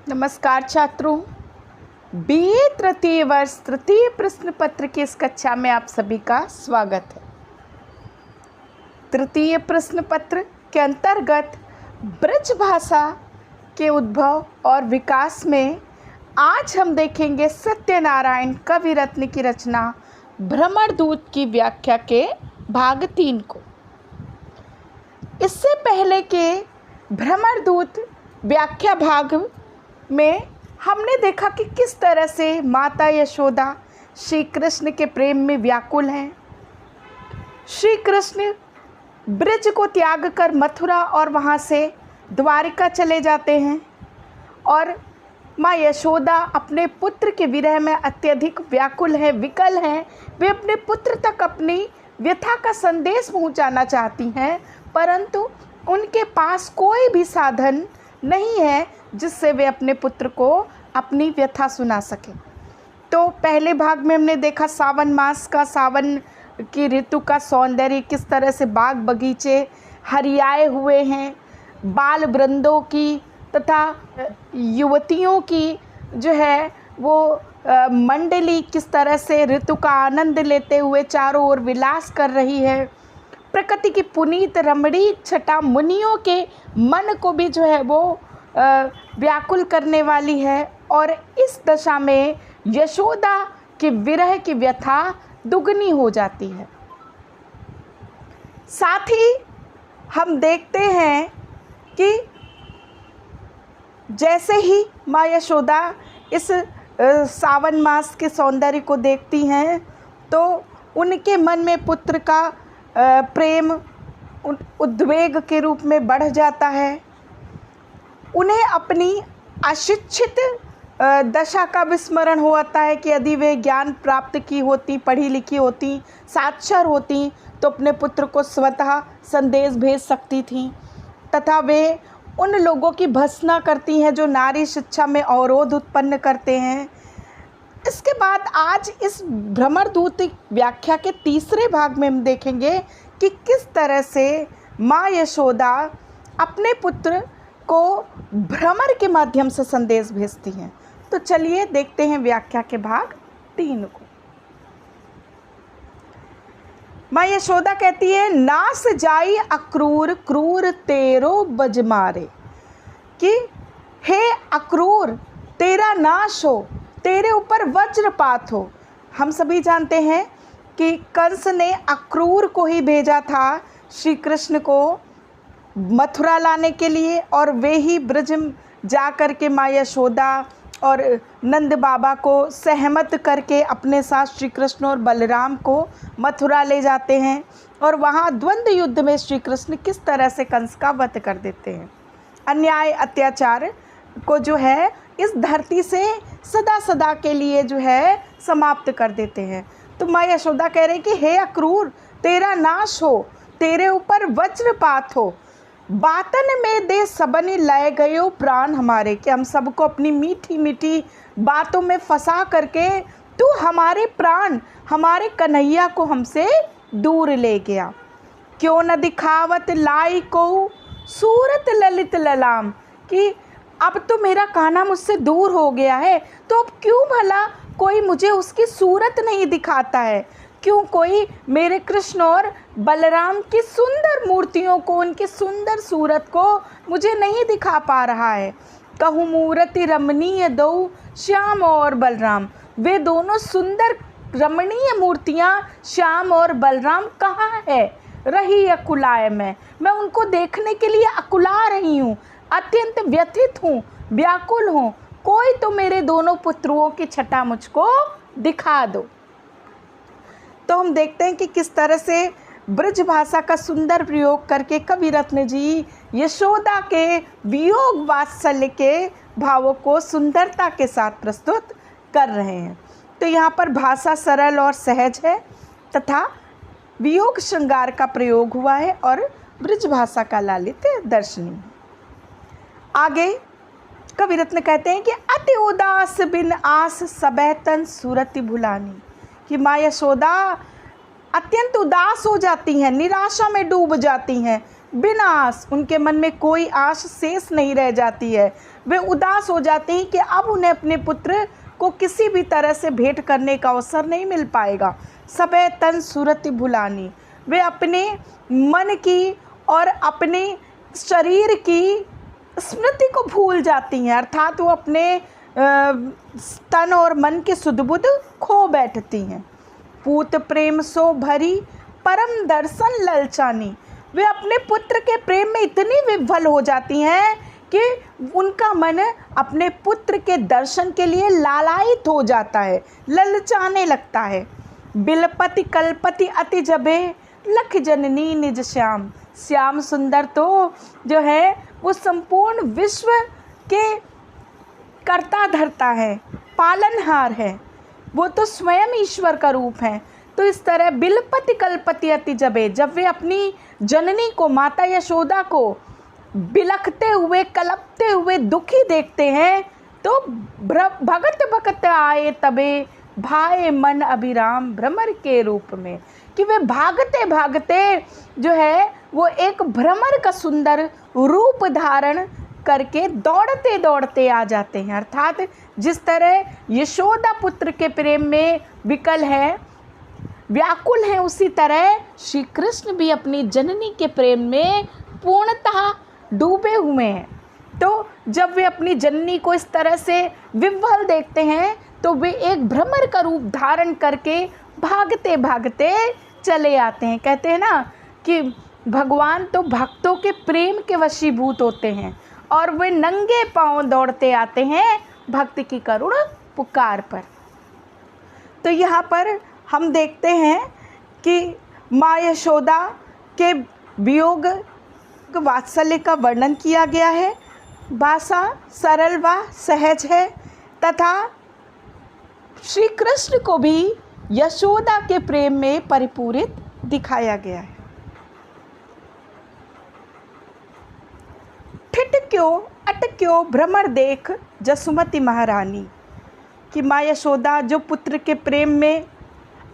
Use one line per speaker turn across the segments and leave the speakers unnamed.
नमस्कार छात्रों। बीए तृतीय वर्ष तृतीय प्रश्न पत्र की इस कक्षा में आप सभी का स्वागत है। तृतीय प्रश्न पत्र के अंतर्गत ब्रज भाषा के उद्भव और विकास में आज हम देखेंगे सत्यनारायण कविरत्न की रचना भ्रमरदूत की व्याख्या के भाग 3 को। इससे पहले के भ्रमरदूत व्याख्या भाग में हमने देखा कि किस तरह से माता यशोदा श्री कृष्ण के प्रेम में व्याकुल हैं। श्री कृष्ण ब्रज को त्याग कर मथुरा और वहाँ से द्वारिका चले जाते हैं और माँ यशोदा अपने पुत्र के विरह में अत्यधिक व्याकुल हैं, विकल हैं। वे अपने पुत्र तक अपनी व्यथा का संदेश पहुँचाना चाहती हैं, परंतु उनके पास कोई भी साधन नहीं है जिससे वे अपने पुत्र को अपनी व्यथा सुना सकें। तो पहले भाग में हमने देखा सावन मास का, सावन की ऋतु का सौंदर्य, किस तरह से बाग बगीचे हरियाए हुए हैं, बाल वृंदों की तथा युवतियों की जो है वो मंडली किस तरह से ऋतु का आनंद लेते हुए चारों ओर विलास कर रही है। प्रकृति की पुनीत रमणीक छटा मुनियों के मन को भी जो है वो व्याकुल करने वाली है और इस दशा में यशोदा के विरह की व्यथा दुगनी हो जाती है। साथ ही हम देखते हैं कि जैसे ही माँ यशोदा इस सावन मास के सौंदर्य को देखती हैं तो उनके मन में पुत्र का प्रेम उद्वेग के रूप में बढ़ जाता है। उन्हें अपनी अशिक्षित दशा का विस्मरण होता है कि यदि वे ज्ञान प्राप्त की होती, पढ़ी लिखी होती, साक्षर होती तो अपने पुत्र को स्वतः संदेश भेज सकती थीं तथा वे उन लोगों की भर्त्सना करती हैं जो नारी शिक्षा में अवरोध उत्पन्न करते हैं। इसके बाद आज इस भ्रमरदूत व्याख्या के तीसरे भाग में हम देखेंगे कि किस तरह से माँ यशोदा अपने पुत्र को भ्रमर के माध्यम से संदेश भेजती हैं। तो चलिए देखते हैं व्याख्या के भाग 3 को। माँ यशोदा कहती है, नास जाई अक्रूर क्रूर तेरो बज मारे, कि हे अक्रूर तेरा नाश हो, तेरे ऊपर वज्रपात हो। हम सभी जानते हैं कि कंस ने अक्रूर को ही भेजा था श्री कृष्ण को मथुरा लाने के लिए और वे ही ब्रज जा कर के माँ यशोदा और नंद बाबा को सहमत करके अपने साथ श्री कृष्ण और बलराम को मथुरा ले जाते हैं और वहाँ द्वंद्व युद्ध में श्री कृष्ण किस तरह से कंस का वध कर देते हैं। अन्याय अत्याचार को जो है इस धरती से सदा सदा के लिए जो है समाप्त कर देते हैं। तो माँ यशोदा कह रहे कि हे अक्रूर तेरा नाश हो, तेरे ऊपर वज्रपात हो, बातन में दे सबने लय गयो प्राण हमारे, कि हम सबको अपनी मीठी मीठी बातों में फंसा करके तू हमारे प्राण, हमारे कन्हैया को हमसे दूर ले गया। क्यों न दिखावत लाई को सूरत ललित ललाम, कि अब तो मेरा कान्हा मुझसे दूर हो गया है तो अब क्यों भला कोई मुझे उसकी सूरत नहीं दिखाता है, क्यों कोई मेरे कृष्ण और बलराम की सुंदर मूर्तियों को, उनकी सुंदर सूरत को मुझे नहीं दिखा पा रहा है। कहूँ मूर्ति रमणीय दो श्याम और बलराम, वे दोनों सुंदर रमणीय मूर्तियाँ श्याम और बलराम कहाँ है, रही अकुलाय मैं उनको देखने के लिए अकुला रही हूँ, अत्यंत व्यथित हूँ, व्याकुल हूँ, कोई तो मेरे दोनों पुत्रों की छटा मुझको दिखा दो। तो हम देखते हैं कि किस तरह से ब्रज भाषा का सुंदर प्रयोग करके कविरत्न जी यशोदा के वियोग वात्सल्य के भावों को सुंदरता के साथ प्रस्तुत कर रहे हैं। तो यहाँ पर भाषा सरल और सहज है तथा वियोग श्रृंगार का प्रयोग हुआ है और ब्रज भाषा का लालित्य दर्शनीय। आगे कविरत्न कहते हैं कि अति उदास बिन आस सबह तन सूरति भुलानी, कि माँ यशोदा अत्यंत उदास हो जाती हैं, निराशा में डूब जाती हैं बिना आस, उनके मन में कोई आश शेष नहीं रह जाती है। वे उदास हो जाते हैं कि अब उन्हें अपने पुत्र को किसी भी तरह से भेंट करने का अवसर नहीं मिल पाएगा। सबे तन सूरत भुलानी, वे अपने मन की और अपने शरीर की स्मृति को भूल जाती हैं, अर्थात वो अपने तन और मन की सुध बुध खो बैठती हैं। पूत प्रेम सो भरी परम दर्शन ललचानी, वे अपने पुत्र के प्रेम में इतनी विह्वल हो जाती हैं कि उनका मन अपने पुत्र के दर्शन के लिए लालायित हो जाता है, ललचाने लगता है। बिलपति कलपति अति जबे लख जननी निज श्याम, श्याम सुंदर तो जो है वो संपूर्ण विश्व के कर्ता धर्ता है, पालनहार है, वो तो स्वयं ईश्वर का रूप है। तो इस तरह बिलपति कलपति अति जबे, जब वे अपनी जननी को, माता यशोदा को बिलखते हुए कलपते हुए दुखी देखते हैं, तो भगत भगत आए तबे भाए मन अभिराम भ्रमर के रूप में, कि वे भागते भागते जो है वो एक भ्रमर का सुंदर रूप धारण करके दौड़ते दौड़ते आ जाते हैं। अर्थात जिस तरह यशोदा पुत्र के प्रेम में विकल है, व्याकुल हैं, उसी तरह श्री कृष्ण भी अपनी जननी के प्रेम में पूर्णतः डूबे हुए हैं। तो जब वे अपनी जननी को इस तरह से विह्वल देखते हैं तो वे एक भ्रमर का रूप धारण करके भागते भागते चले आते हैं। कहते हैं ना कि भगवान तो भक्तों के प्रेम के वशीभूत होते हैं और वे नंगे पांव दौड़ते आते हैं भक्ति की करुण पुकार पर। तो यहाँ पर हम देखते हैं कि माँ यशोदा के वियोग वात्सल्य का वर्णन किया गया है। भाषा सरल व सहज है तथा श्री कृष्ण को भी यशोदा के प्रेम में परिपूरित दिखाया गया है। ठिठक्यो अटक्यो भ्रमर देख जसुमती महारानी, कि माँ यशोदा जो पुत्र के प्रेम में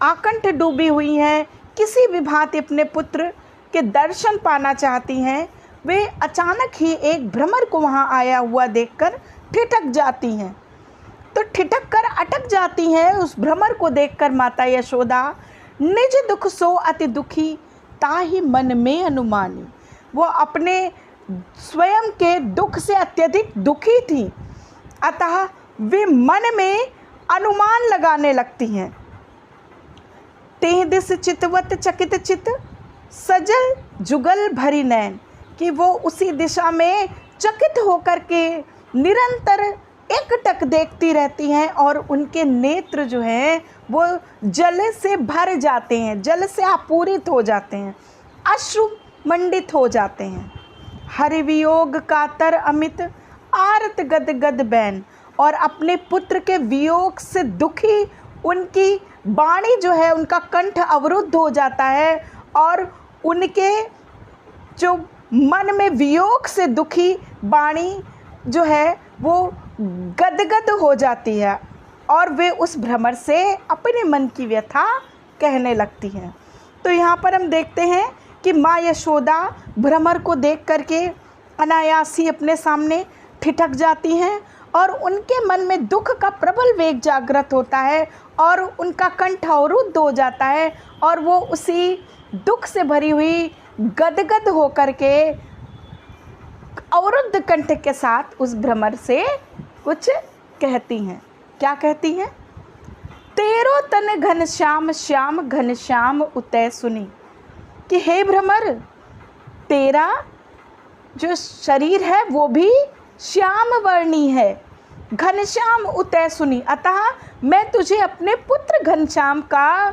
आकंठ डूबी हुई हैं, किसी भी भांति अपने पुत्र के दर्शन पाना चाहती हैं, वे अचानक ही एक भ्रमर को वहाँ आया हुआ देखकर ठिठक जाती हैं। तो ठिठक कर अटक जाती हैं उस भ्रमर को देखकर माता यशोदा। निज दुख सो अति दुखी ताहि मन में अनुमानी, वो अपने स्वयं के दुख से अत्यधिक दुखी थी, अतः वे मन में अनुमान लगाने लगती हैं। तेह दिस चितवत चकित चित सजल जुगल भरी नैन, कि वो उसी दिशा में चकित होकर के निरंतर एकटक देखती रहती हैं और उनके नेत्र जो हैं वो जल से भर जाते हैं, जल से आपूरित हो जाते हैं, अश्रु मंडित हो जाते हैं। हरि वियोग कातर अमित आरत गद गद बैन, और अपने पुत्र के वियोग से दुखी उनकी वाणी जो है, उनका कंठ अवरुद्ध हो जाता है और उनके जो मन में वियोग से दुखी वाणी जो है वो गदगद हो जाती है और वे उस भ्रमर से अपने मन की व्यथा कहने लगती हैं। तो यहाँ पर हम देखते हैं कि माँ यशोदा भ्रमर को देख करके अनायास ही अपने सामने ठिठक जाती हैं और उनके मन में दुख का प्रबल वेग जागृत होता है और उनका कंठ अवरुद्ध हो जाता है और वो उसी दुख से भरी हुई गदगद होकर के अवरुद्ध कंठ के साथ उस भ्रमर से कुछ कहती हैं। क्या कहती हैं? तेरो तन घनश्याम श्याम घनश्याम उतय सुनी, कि हे भ्रमर, तेरा जो शरीर है वो भी श्याम वर्णी है, घनश्याम उतय सुनी, अतः मैं तुझे अपने पुत्र घनश्याम का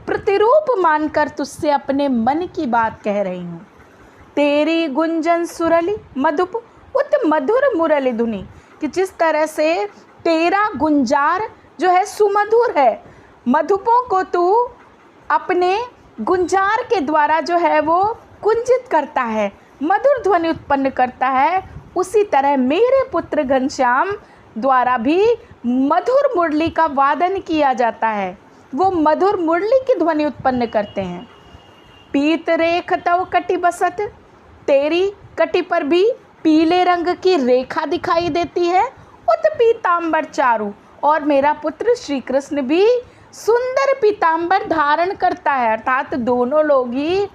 प्रतिरूप मानकर तुझसे अपने मन की बात कह रही हूँ। तेरी गुंजन सुरली मधुप उत मधुर मुरली धुनी, कि जिस तरह से तेरा गुंजार जो है सुमधुर है, मधुपों को तू अपने गुंजार के द्वारा जो है वो कुंजित करता है, मधुर ध्वनि उत्पन्न करता है, उसी तरह मेरे पुत्र घनश्याम द्वारा भी मधुर मुरली का वादन किया जाता है, वो मधुर मुरली की ध्वनि उत्पन्न करते हैं। पीत रेख तव कटि बसत तेरी कटी पर भी पीले रंग की रेखा दिखाई देती है, उत पीताम्बर चारु। और मेरा पुत्र श्री कृष्ण भी सुंदर पीताम्बर धारण करता है, अर्थात दोनों लोग ही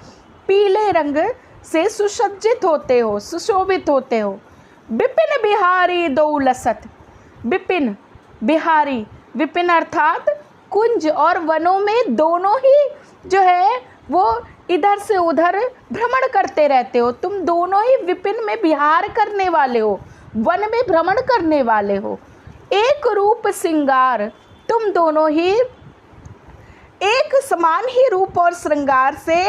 पीले रंग से सुसज्जित होते हो, सुशोभित होते हो। विपिन बिहारी दो लसत, विपिन बिहारी, विपिन अर्थात कुंज और वनों में दोनों ही जो है वो इधर से उधर भ्रमण करते रहते हो, तुम दोनों ही विपिन में विहार करने वाले हो, वन में भ्रमण करने वाले हो। एक रूप श्रृंगार, तुम दोनों ही एक समान ही रूप और श्रृंगार से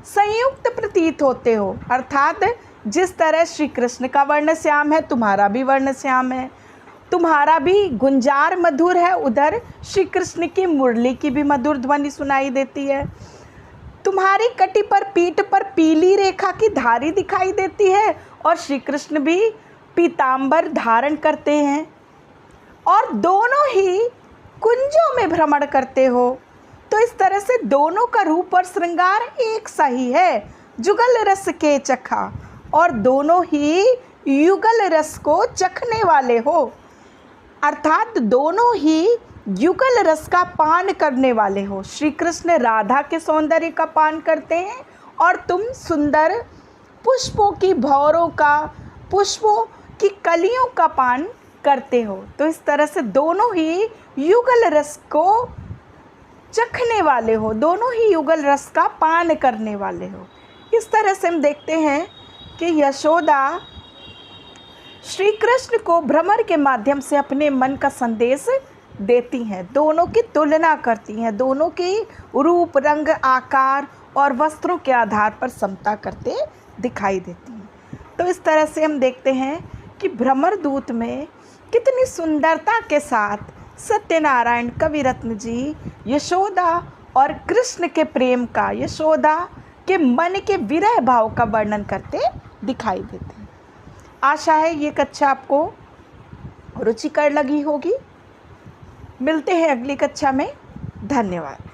संयुक्त प्रतीत होते हो, अर्थात जिस तरह श्री कृष्ण का वर्ण श्याम है, तुम्हारा भी वर्ण श्याम है, तुम्हारा भी गुंजार मधुर है, उधर श्री कृष्ण की मुरली की भी मधुर ध्वनि सुनाई देती है। तुम्हारी कटी पर पीठ पर पीली रेखा की धारी दिखाई देती है और श्री कृष्ण भी पीताम्बर धारण करते हैं और दोनों ही कुंजों में भ्रमण करते हो। तो इस तरह से दोनों का रूप और श्रृंगार एक सा ही है, जुगल रस के चखा, और दोनों ही युगल रस को चखने वाले हो, अर्थात दोनों ही युगल रस का पान करने वाले हो। श्री कृष्ण राधा के सौंदर्य का पान करते हैं और तुम सुंदर पुष्पों की भौरों का, पुष्पों की कलियों का पान करते हो। तो इस तरह से दोनों ही युगल रस को चखने वाले हो, दोनों ही युगल रस का पान करने वाले हो। इस तरह से हम देखते हैं कि यशोदा श्री कृष्ण को भ्रमर के माध्यम से अपने मन का संदेश देती हैं, दोनों की तुलना करती हैं, दोनों की रूप, रंग, आकार और वस्त्रों के आधार पर समता करते दिखाई देती हैं। तो इस तरह से हम देखते हैं कि भ्रमर दूत में कितनी सुंदरता के साथ सत्यनारायण कविरत्न जी यशोदा और कृष्ण के प्रेम का, यशोदा के मन के विरह भाव का वर्णन करते दिखाई देते हैं। आशा है ये कक्षा आपको रुचिकर लगी होगी। मिलते हैं अगली कक्षा में। धन्यवाद।